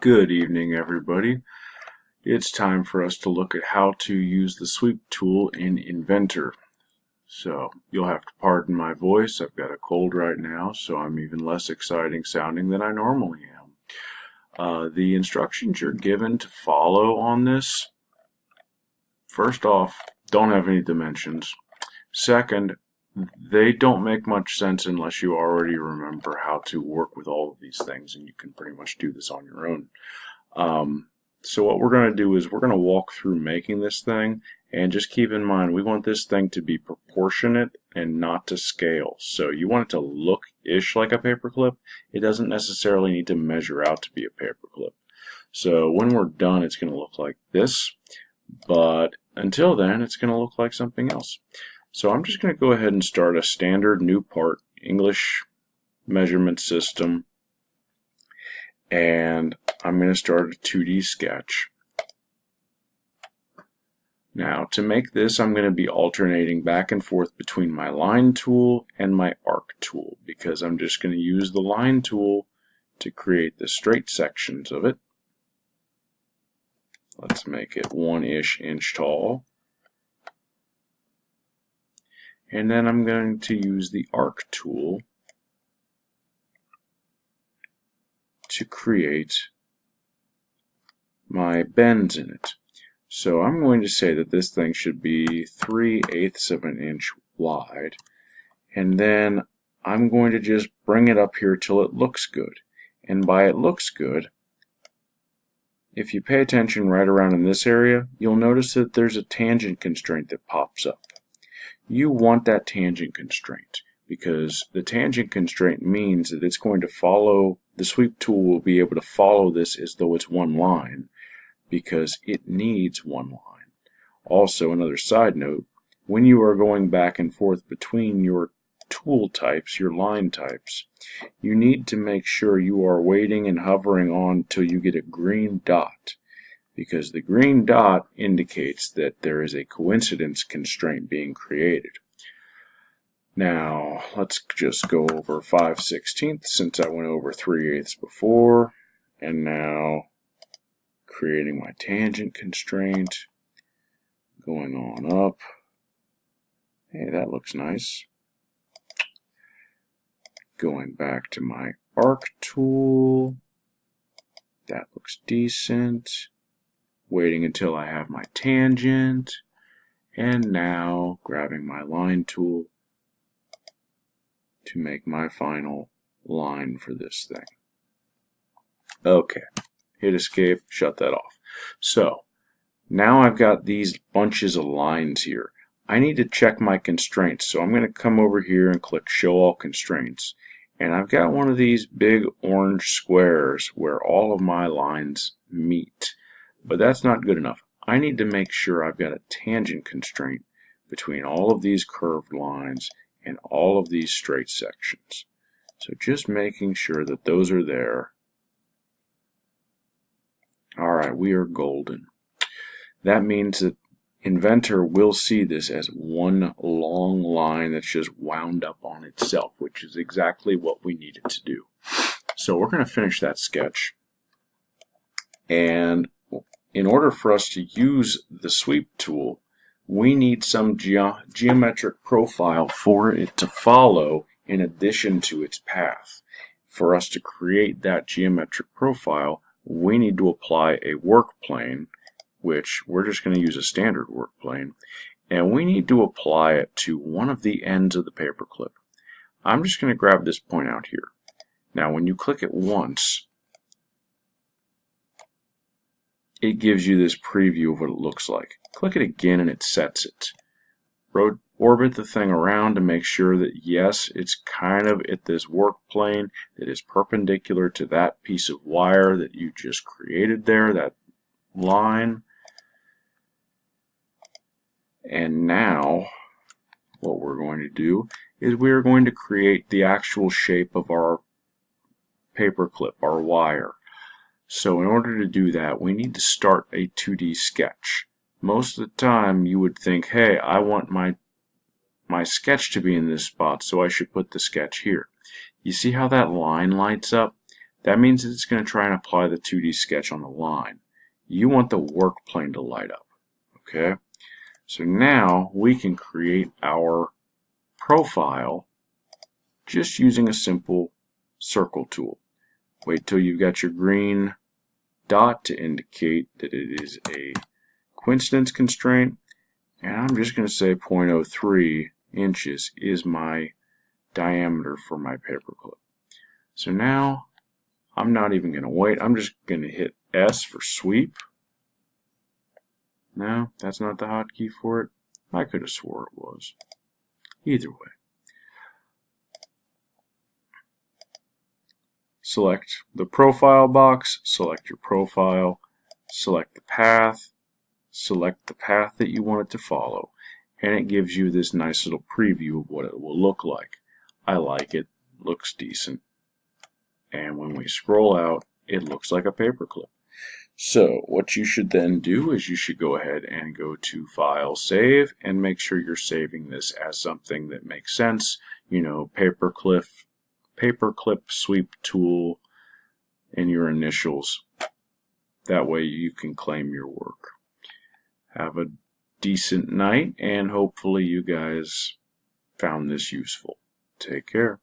Good evening, everybody. It's time for us to look at how to use the sweep tool in Inventor. So you'll have to pardon my voice. I've got a cold right now, so I'm even less exciting sounding than I normally am. The instructions you're given to follow on this, first off, don't have any dimensions. Second, they don't make much sense unless you already remember how to work with all of these things, and you can pretty much do this on your own. So what we're going to do is we're going to walk through making this thing, and just keep in mind we want this thing to be proportionate and not to scale. So you want it to look-ish like a paperclip. It doesn't necessarily need to measure out to be a paperclip. So when we're done, it's going to look like this, but until then, it's going to look like something else. So I'm just going to go ahead and start a standard new part, English measurement system, and I'm going to start a 2D sketch. Now, to make this, I'm going to be alternating back and forth between my line tool and my arc tool, because I'm just going to use the line tool to create the straight sections of it. Let's make it 1-ish inch tall. And then I'm going to use the arc tool to create my bends in it. So I'm going to say that this thing should be 3/8 of an inch wide, and then I'm going to just bring it up here till it looks good. And by it looks good, if you pay attention right around in this area, you'll notice that there's a tangent constraint that pops up. You want that tangent constraint, because the tangent constraint means that it's going to follow, the sweep tool will be able to follow this as though it's one line, because it needs one line. Also, another side note, when you are going back and forth between your tool types, your line types, you need to make sure you are waiting and hovering on till you get a green dot, because the green dot indicates that there is a coincidence constraint being created. Now, let's just go over 5/16 since I went over 3/8 before, and now creating my tangent constraint, going on up. Hey, that looks nice. Going back to my arc tool, that looks decent. Waiting until I have my tangent, and now grabbing my line tool to make my final line for this thing. Okay, hit escape, shut that off. So now I've got these bunches of lines here. I need to check my constraints, so I'm going to come over here and click Show All Constraints, and I've got one of these big orange squares where all of my lines meet. But that's not good enough. I need to make sure I've got a tangent constraint between all of these curved lines and all of these straight sections. So just making sure that those are there. Alright, we are golden. That means that Inventor will see this as one long line that's just wound up on itself, which is exactly what we needed to do. So we're going to finish that sketch, and in order for us to use the sweep tool, we need some geometric profile for it to follow in addition to its path. For us to create that geometric profile, we need to apply a work plane, which we're just going to use a standard work plane, and we need to apply it to one of the ends of the paperclip. I'm just going to grab this point out here. Now when you click it once, it gives you this preview of what it looks like. Click it again and it sets it. Orbit the thing around to make sure that yes, it's kind of at this work plane that is perpendicular to that piece of wire that you just created there, that line. And now what we're going to do is we are going to create the actual shape of our paperclip, our wire. So in order to do that, we need to start a 2D sketch. Most of the time you would think, hey, I want my sketch to be in this spot, so I should put the sketch here. You see how that line lights up? that means it's going to try and apply the 2D sketch on the line. You want the work plane to light up. Okay? So now we can create our profile just using a simple circle tool. Wait till you've got your green dot to indicate that it is a coincidence constraint. And I'm just going to say 0.03 inches is my diameter for my paperclip. So now I'm not even going to wait. I'm just going to hit S for sweep. No, that's not the hotkey for it. I could have swore it was. Either way. Select the profile box, select your profile, select the path that you want it to follow, and it gives you this nice little preview of what it will look like. I like it, looks decent, and when we scroll out, it looks like a paperclip. So what you should then do is you should go ahead and go to File, Save, and make sure you're saving this as something that makes sense. You know, paperclip sweep tool, and your initials. That way you can claim your work. Have a decent night, and hopefully you guys found this useful. Take care.